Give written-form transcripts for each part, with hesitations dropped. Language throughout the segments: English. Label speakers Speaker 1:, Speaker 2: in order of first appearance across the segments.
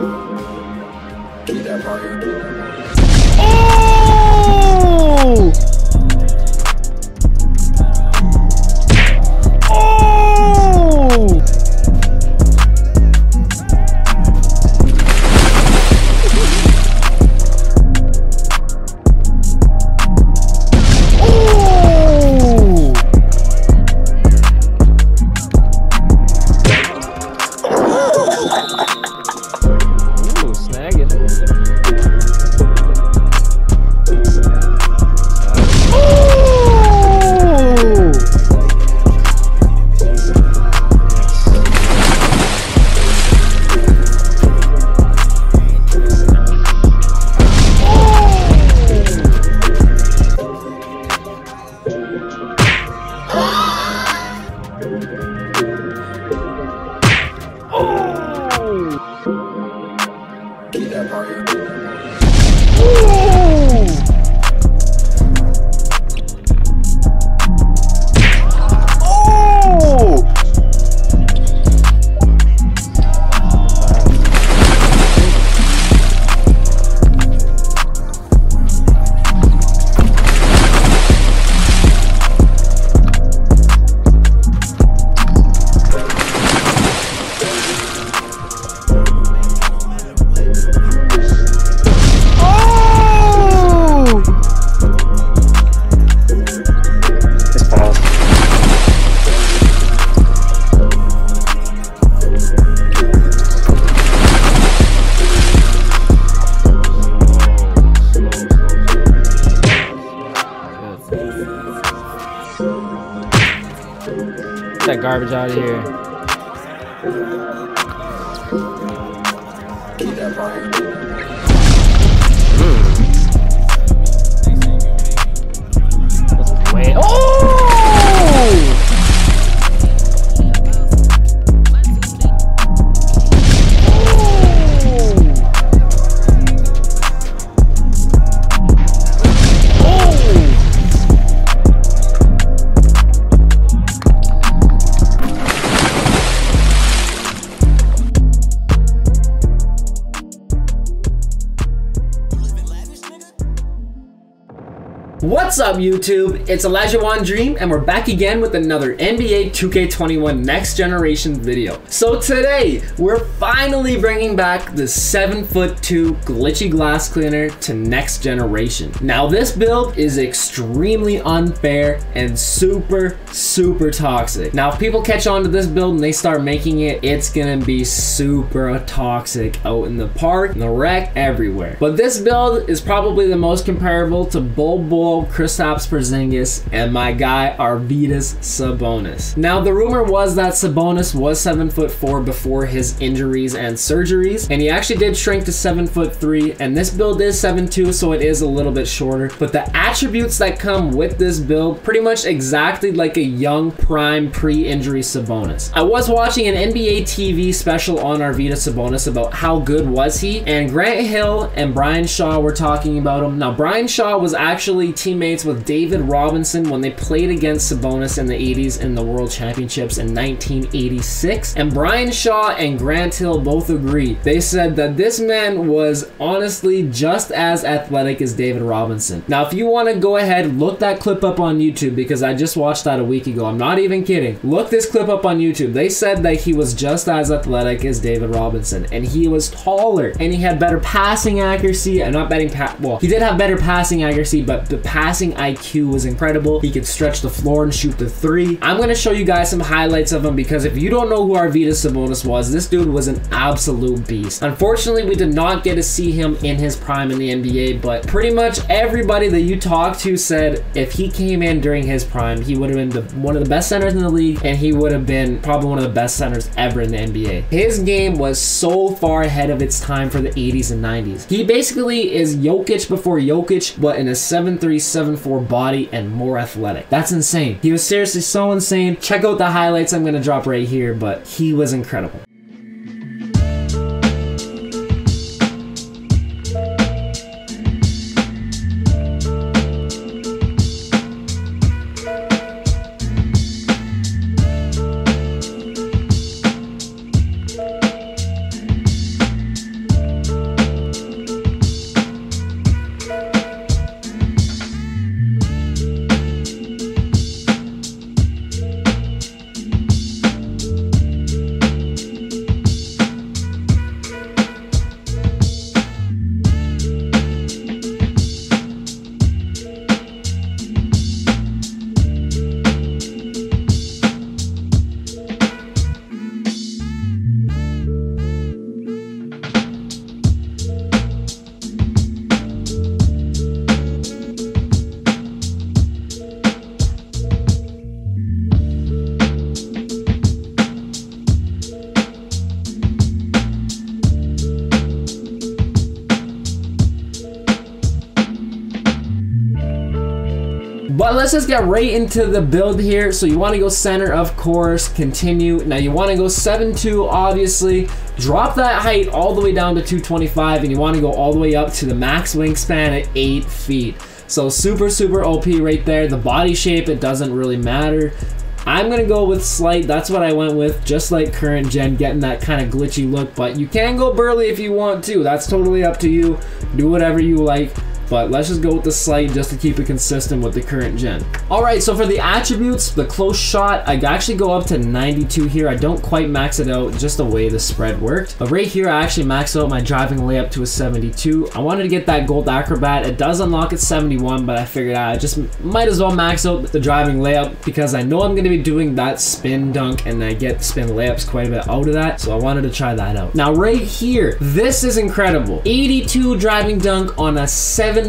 Speaker 1: Oh! Oh! That garbage out of here. Wait. Oh! What's up YouTube? It's Elijah One Dream and we're back again with another NBA 2K21 Next Generation video. So today we're finally bringing back the 7'2" Glitchy Glass Cleaner to Next Generation. Now this build is extremely unfair and super toxic. Now if people catch on to this build and they start making it, it's gonna be super toxic out in the park, in the rec, everywhere. But this build is probably the most comparable to Bull, Kristaps Porzingis, and my guy Arvydas Sabonis. Now the rumor was that Sabonis was 7'4" before his injuries and surgeries, and he actually did shrink to 7'3", and this build is 7'2", so it is a little bit shorter. But the attributes that come with this build pretty much exactly like a young prime pre-injury Sabonis. I was watching an NBA TV special on Arvydas Sabonis about how good was he, and Grant Hill and Brian Shaw were talking about him. Now Brian Shaw was actually teammates with David Robinson when they played against Sabonis in the 80s in the World Championships in 1986. And Brian Shaw and Grant Hill both agree. They said that this man was honestly just as athletic as David Robinson. Now, if you want to go ahead, look that clip up on YouTube because I just watched that a week ago. I'm not even kidding. Look this clip up on YouTube. They said that he was just as athletic as David Robinson, and he was taller, and he had better passing accuracy. And not betting, well, he did have better passing accuracy, but the passing IQ was incredible. He could stretch the floor and shoot the three. I'm going to show you guys some highlights of him because if you don't know who Arvydas Sabonis was, this dude was an absolute beast. Unfortunately, we did not get to see him in his prime in the NBA, but pretty much everybody that you talked to said if he came in during his prime, he would have been one of the best centers in the league, and he would have been probably one of the best centers ever in the NBA. His game was so far ahead of its time for the 80s and 90s. He basically is Jokic before Jokic, but in a 7'3", 7'4" body and more athletic. That's insane. He was seriously so insane. Check out the highlights I'm gonna drop right here, but he was incredible. But let's just get right into the build here. So you want to go center, of course, continue. Now you want to go 7'2", obviously. Drop that height all the way down to 225, and you want to go all the way up to the max wingspan at 8 feet. So super OP right there. The body shape, it doesn't really matter. I'm gonna go with slight. That's what I went with, just like current gen, getting that kind of glitchy look. But you can go burly if you want to. That's totally up to you. Do whatever you like. But let's just go with the slight just to keep it consistent with the current gen. All right, so for the attributes, the close shot, I actually go up to 92 here. I don't quite max it out, just the way the spread worked. But right here, I actually maxed out my driving layup to a 72. I wanted to get that gold acrobat. It does unlock at 71, but I figured I just might as well max out the driving layup because I know I'm gonna be doing that spin dunk, and I get spin layups quite a bit out of that. So I wanted to try that out. Now right here, this is incredible. 82 driving dunk on a 7'2"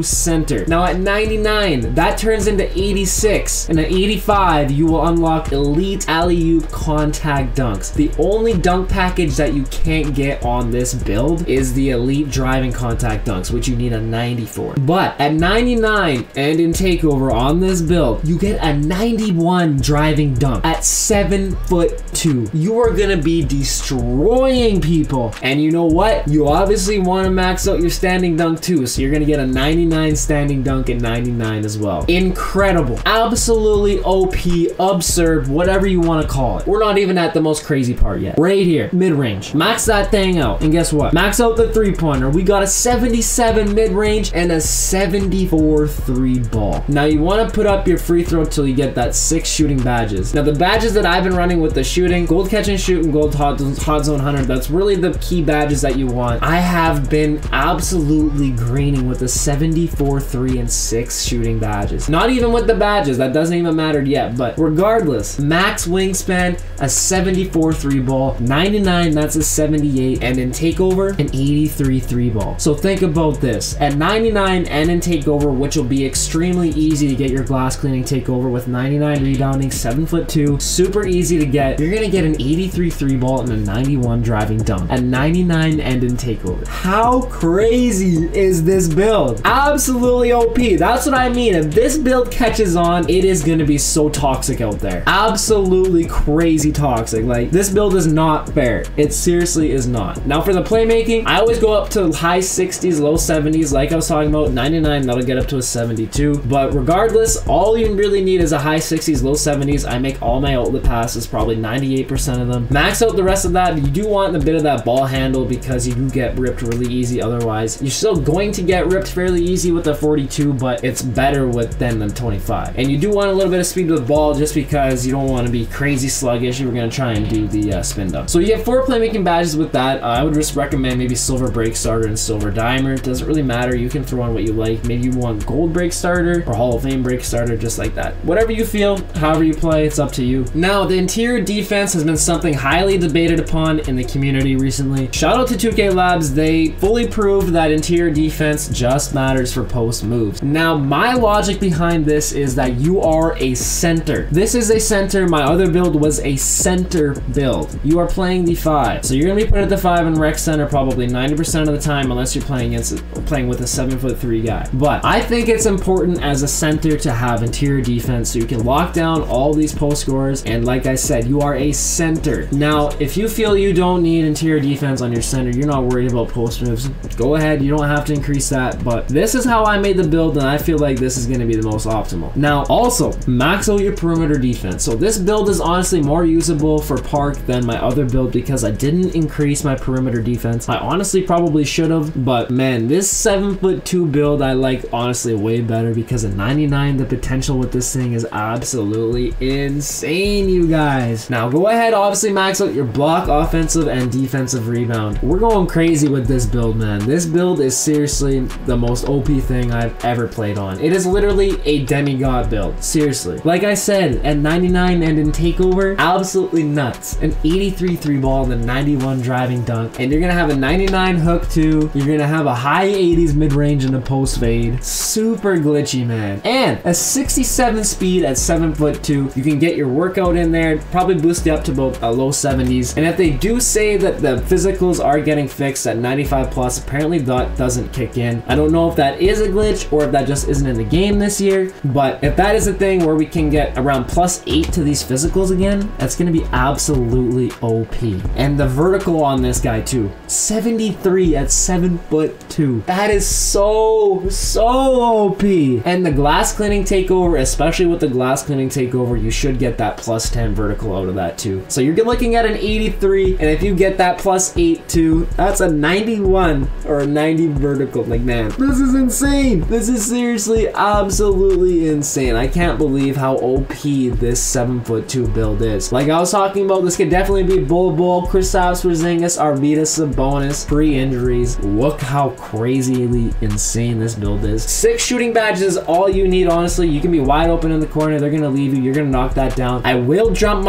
Speaker 1: center. Now at 99, that turns into 86, and at 85, you will unlock elite alley-oop contact dunks. The only dunk package that you can't get on this build is the elite driving contact dunks, which you need a 90 for. But at 99 and in Takeover on this build, you get a 91 driving dunk at 7'2". You are gonna be destroying people. And you know what? You obviously want to max out your standing dunk too, so you're gonna get a 99 standing dunk at 99 as well. Incredible. Absolutely OP, absurd, whatever you want to call it. We're not even at the most crazy part yet. Right here, mid-range. Max that thing out, and guess what? Max out the three-pointer. We got a 77 mid-range and a 74 three-ball. Now you want to put up your free throw till you get that 6 shooting badges. Now the badges that I've been running with the shooting, gold catch and shoot and gold hot zone 100, that's really the key badges that you want. I have been absolutely greening with the 74 3 and 6 shooting badges. Not even with the badges, that doesn't even matter yet, but regardless, max wingspan, a 74 3 ball, 99, that's a 78, and in Takeover, an 83 3 ball. So think about this, at 99 and in Takeover, which will be extremely easy to get your glass cleaning Takeover with 99 rebounding, 7'2", super easy to get, you're gonna get an 83 3 ball and a 91 driving dunk at 99 and in Takeover. How crazy is this build? Absolutely OP. That's what I mean. If this build catches on, it is going to be so toxic out there. Absolutely crazy toxic. Like, this build is not fair. It seriously is not. Now for the playmaking, I always go up to high 60s, low 70s, like I was talking about. 99, that'll get up to a 72. But regardless, all you really need is a high 60s, low 70s. I make all my outlet passes, probably 98% of them. Max out the rest of that. You do want a bit of that ball handle because you do get ripped really easy otherwise. You're still going to get ripped fairly easy with the 42, but it's better with them than 25. And you do want a little bit of speed with the ball just because you don't want to be crazy sluggish. You're going to try and do the spin dunk. So you get 4 playmaking badges with that. I would just recommend maybe silver break starter and silver dimer. It doesn't really matter. You can throw on what you like. Maybe you want gold break starter or Hall of Fame break starter, just like that. Whatever you feel, however you play, it's up to you. Now, the interior defense has been something highly debated upon in the community recently. Shout out to 2K Labs. They fully proved that interior defense just matters for post moves. Now, my logic behind this is that you are a center. This is a center. My other build was a center build. You are playing the 5. So you're gonna be put at the 5 in rec center probably 90% of the time unless you're playing with a 7'3" guy. But I think it's important as a center to have interior defense so you can lock down all these post scorers. And like I said, you are a center. Now, if you feel you don't need interior defense on your center, you're not worried about post moves, go ahead. You don't have to increase that. But this is how I made the build, and I feel like this is going to be the most optimal. Now, also, max out your perimeter defense. So this build is honestly more usable for park than my other build because I didn't increase my perimeter defense. I honestly probably should have, but man, this 7'2" build I like honestly way better because at 99, the potential with this thing is absolutely insane, you guys. Now, go ahead, obviously max out your block, offensive, and defensive rebound. We're going crazy with this build, man. This build is seriously the most OP thing I've ever played on. It is literally a demigod build, seriously. Like I said, at 99 and in Takeover, absolutely nuts. An 83 3 ball and a 91 driving dunk, and you're gonna have a 99 hook too. You're gonna have a high 80s mid-range and a post fade. Super glitchy, man. And a 67 speed at 7'2". You can get your workout in there, probably boost you up to about a low 70s. And if they do say that the physicals are getting fixed at 95 plus, apparently that doesn't kick in. I don't know know if that is a glitch or if that just isn't in the game this year, but if that is a thing where we can get around +8 to these physicals again, that's gonna be absolutely OP. And the vertical on this guy too, 73 at 7'2". That is so OP. And the glass cleaning takeover, especially with the glass cleaning takeover, you should get that +10 vertical out of that too. So you're looking at an 83, and if you get that +8 too, that's a 91 or a 90 vertical. Like, man, this is insane. This is seriously absolutely insane. I can't believe how OP this 7'2" build is. Like I was talking about, this could definitely be Bull, Kristaps Porzingis, Arvydas, Sabonis, free injuries. Look how crazily insane this build is. 6 shooting badges is all you need, honestly. You can be wide open in the corner, they're gonna leave you, you're gonna knock that down. I will drop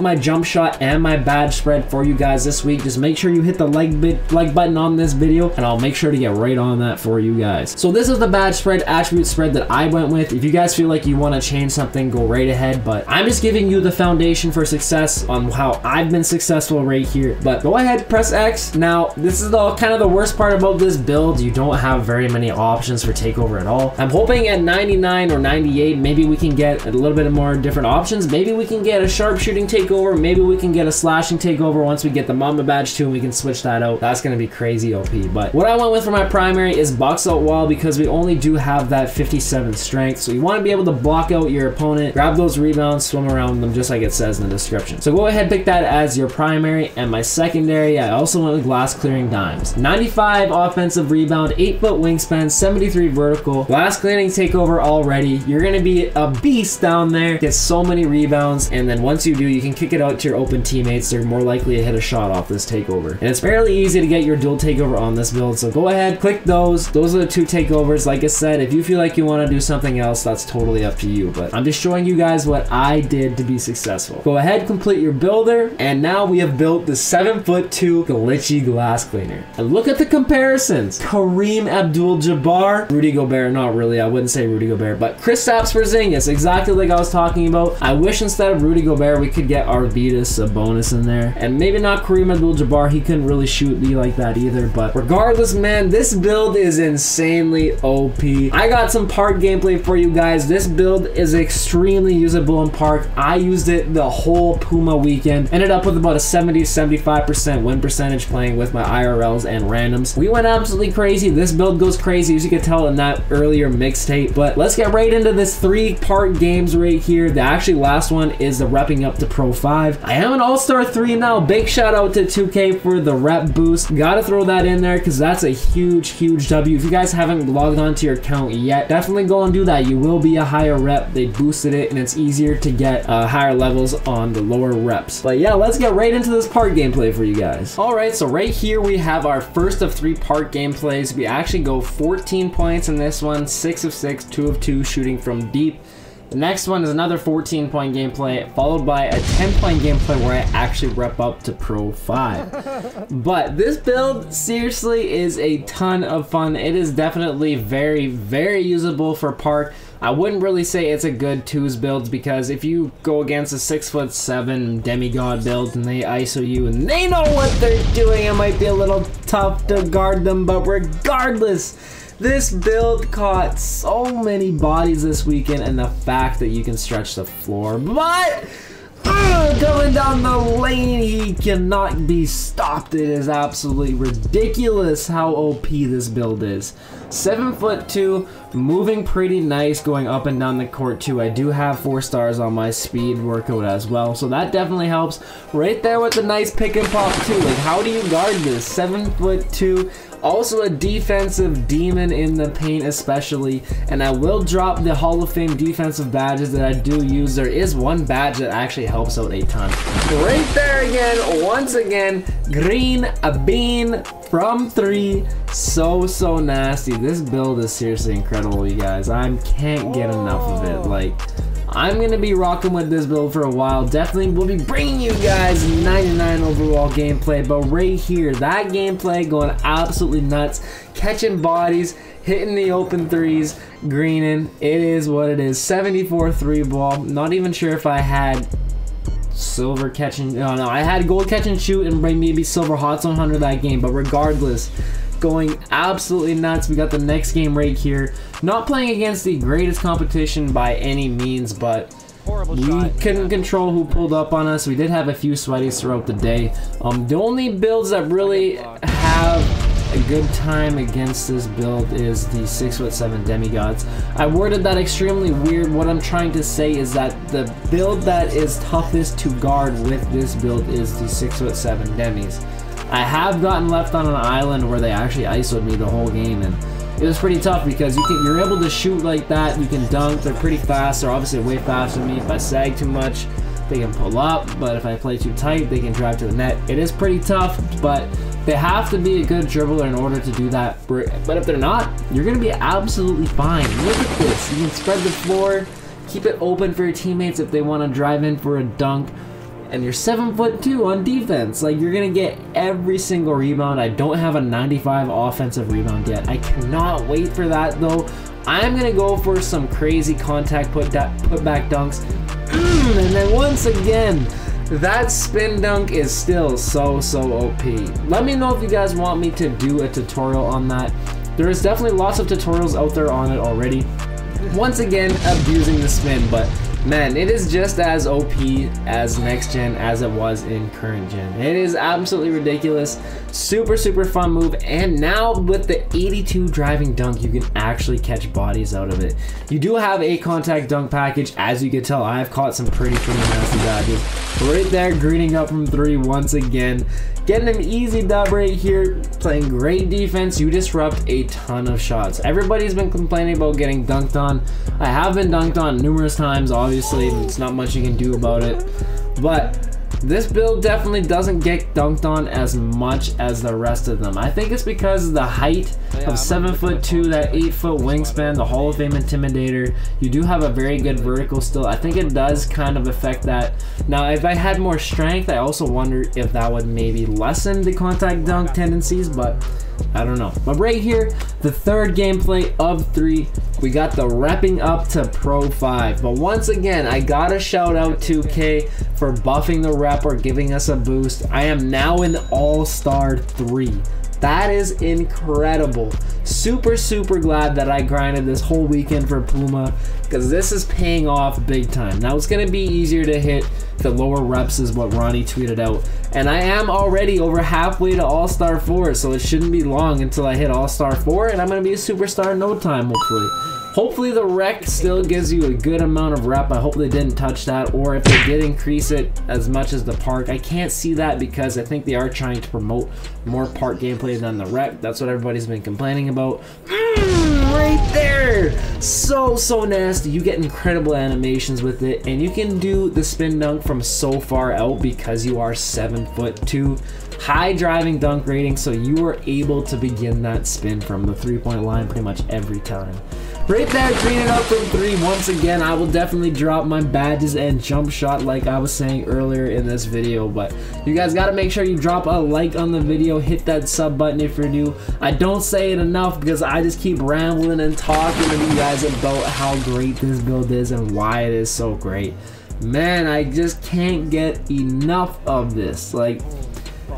Speaker 1: my jump shot and my badge spread for you guys this week. Just make sure you hit the like button on this video, and I'll make sure to get right on that for you guys. So this is the badge spread, attribute spread that I went with. If you guys feel like you want to change something, go right ahead, but I'm just giving you the foundation for success on how I've been successful right here. But go ahead, press X. Now this is kind of the worst part about this build. You don't have very many options for takeover at all. I'm hoping at 99 or 98 maybe we can get a little bit more different options. Maybe we can get a sharpshooting takeover, maybe we can get a slashing takeover once we get the Mamba badge too, and we can switch that out. That's gonna be crazy OP. But what I went with for my primary is box out wall, because we only do have that 57 strength, so you want to be able to block out your opponent, grab those rebounds, swim around them, just like it says in the description. So go ahead, pick that as your primary. And my secondary, I also went with glass clearing dimes. 95 offensive rebound, 8-foot wingspan, 73 vertical, glass clearing takeover already. You're gonna be a beast down there, get so many rebounds, and then once you do, you can kick it out to your open teammates. They're more likely to hit a shot off this takeover. And it's fairly easy to get your dual takeover on this build, so go ahead, click those. Those are the 2 takeovers. Like I said, if you feel like you want to do something else, that's totally up to you, but I'm just showing you guys what I did to be successful. Go ahead, complete your builder, and now we have built the 7'2" Glitchy Glass Cleaner. And look at the comparisons. Kareem Abdul-Jabbar, Rudy Gobert, not really, I wouldn't say Rudy Gobert, but Kristaps Porzingis, exactly like I was talking about. I wish instead of Rudy Gobert, we could get Arvydas, Sabonis in there, and maybe not Kareem Abdul-Jabbar. He couldn't really shoot me like that either, but regardless, man, this build is insanely OP. I got some park gameplay for you guys. This build is extremely usable in park. I used it the whole Puma weekend. Ended up with about a 70-75% win percentage playing with my IRLs and randoms. We went absolutely crazy. This build goes crazy, as you could tell in that earlier mixtape. But let's get right into this 3-part games right here. The actually last one is the repping up to Pro 5. I am an All-Star 3 now. Big shout out to 2K for the rep boost. Gotta throw that in there because that's a huge W. If you guys haven't logged onto your account yet, definitely go and do that. You will be a higher rep. They boosted it, and it's easier to get higher levels on the lower reps. But yeah, let's get right into this part gameplay for you guys. Alright, so right here we have our first of 3 part gameplays. We actually go 14 points in this one, 6 of 6, 2 of 2 shooting from deep. The next one is another 14-point gameplay, followed by a 10-point gameplay where I actually rep up to Pro 5. But this build, seriously, is a ton of fun. It is definitely very usable for park. I wouldn't really say it's a good twos build, because if you go against a 6'7" demigod build and they ISO you and they know what they're doing, it might be a little tough to guard them. But regardless, this build caught so many bodies this weekend, and the fact that you can stretch the floor, but coming down the lane, he cannot be stopped. It is absolutely ridiculous how OP this build is. 7'2", moving pretty nice, going up and down the court too. I do have 4 stars on my speed workout as well, so that definitely helps. Right there with the nice pick and pop too. Like, how do you guard this? 7'2". Also a defensive demon in the paint especially, and I will drop the Hall of Fame defensive badges that I do use. There is one badge that actually helps out a ton. Right there again, once again, green, a bean from 3. So nasty. This build is seriously incredible, you guys. I can't get enough of it. Like, I'm gonna be rocking with this build for a while. Definitely will be bringing you guys 99 overall gameplay, but right here, that gameplay going absolutely nuts, catching bodies, hitting the open threes, greening. It is what it is. 74 3 ball. Not even sure if I had silver catch and no, I had gold catch and shoot and maybe silver hot zone 100 that game, but regardless, going absolutely nuts. We got the next game right here. Not playing against the greatest competition by any means, but we couldn't control who pulled up on us. We did have a few sweaties throughout the day. The only builds that really have a good time against this build is the 6'7" demigods. I worded that extremely weird. What I'm trying to say is that the build that is toughest to guard with this build is the 6'7" demis. I have gotten left on an island where they actually ISO'd me the whole game, and it was pretty tough because you're able to shoot like that. You can dunk. They're pretty fast. They're obviously way faster than me. If I sag too much, they can pull up, but if I play too tight, they can drive to the net. It is pretty tough, but they have to be a good dribbler in order to do that. But if they're not, you're going to be absolutely fine. Look at this. You can spread the floor, keep it open for your teammates if they want to drive in for a dunk, and you're 7'2" on defense. Like, you're going to get every single rebound. I don't have a 95 offensive rebound yet. I cannot wait for that, though. I'm going to go for some crazy contact putback dunks. And then once again, that spin dunk is still so OP. Let me know if you guys want me to do a tutorial on that. There is definitely lots of tutorials out there on it already. Once again, abusing the spin, but man, it is just as OP as next gen as it was in current gen. It is absolutely ridiculous. Super fun move, and now with the 82 driving dunk, you can actually catch bodies out of it. You do have a contact dunk package. As you can tell, I have caught some pretty nasty dodges. Right there, greening up from 3 once again. Getting an easy dub right here, playing great defense. You disrupt a ton of shots. Everybody's been complaining about getting dunked on. I have been dunked on numerous times, obviously. It's not much you can do about it. But this build definitely doesn't get dunked on as much as the rest of them. I think it's because of the height of 7'2", that 8-foot wingspan, the Hall of Fame Intimidator. You do have a very good vertical still. I think it does kind of affect that. Now, if I had more strength, I also wonder if that would maybe lessen the contact dunk tendencies, but I don't know. But right here, the third gameplay of 3, we got the repping up to Pro 5. But once again, I gotta shout out 2K for buffing the rep or giving us a boost. I am now in All-Star 3. That is incredible. Super glad that I grinded this whole weekend for Puma, because this is paying off big time. Now it's going to be easier to hit the lower reps is what Ronnie tweeted out. And I am already over halfway to All-Star 4, so it shouldn't be long until I hit All-Star 4, and I'm going to be a superstar in no time, hopefully. Hopefully the rec still gives you a good amount of rep. I hope they didn't touch that, or if they did increase it as much as the park. I can't see that because I think they are trying to promote more park gameplay than the rec. That's what everybody's been complaining about. Right there! So nasty. You get incredible animations with it, and you can do the spin dunk from so far out because you are 7'2". High driving dunk rating, so you are able to begin that spin from the 3-point line pretty much every time. Right there, greening up from 3 once again. I will definitely drop my badges and jump shot like I was saying earlier in this video, but you guys got to make sure you drop a like on the video, hit that sub button if you're new. I don't say it enough because I just keep rambling and talking to you guys about how great this build is and why it is so great. Man, I just can't get enough of this. Like,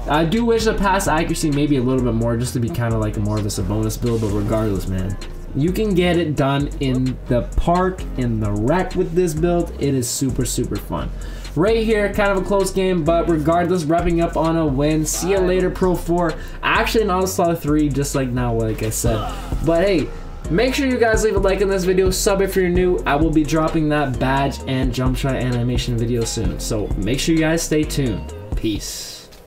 Speaker 1: I do wish the pass accuracy maybe a little bit more, just to be kind of like more of a Sabonis build, but regardless, man, you can get it done in the park, in the rec with this build. It is super fun. Right here, kind of a close game, but regardless, wrapping up on a win. See you later, Pro 4. Actually, an All-Star 3, just like now, like I said. But hey, make sure you guys leave a like on this video, sub if you're new. I will be dropping that badge and jump shot animation video soon, so make sure you guys stay tuned. Peace.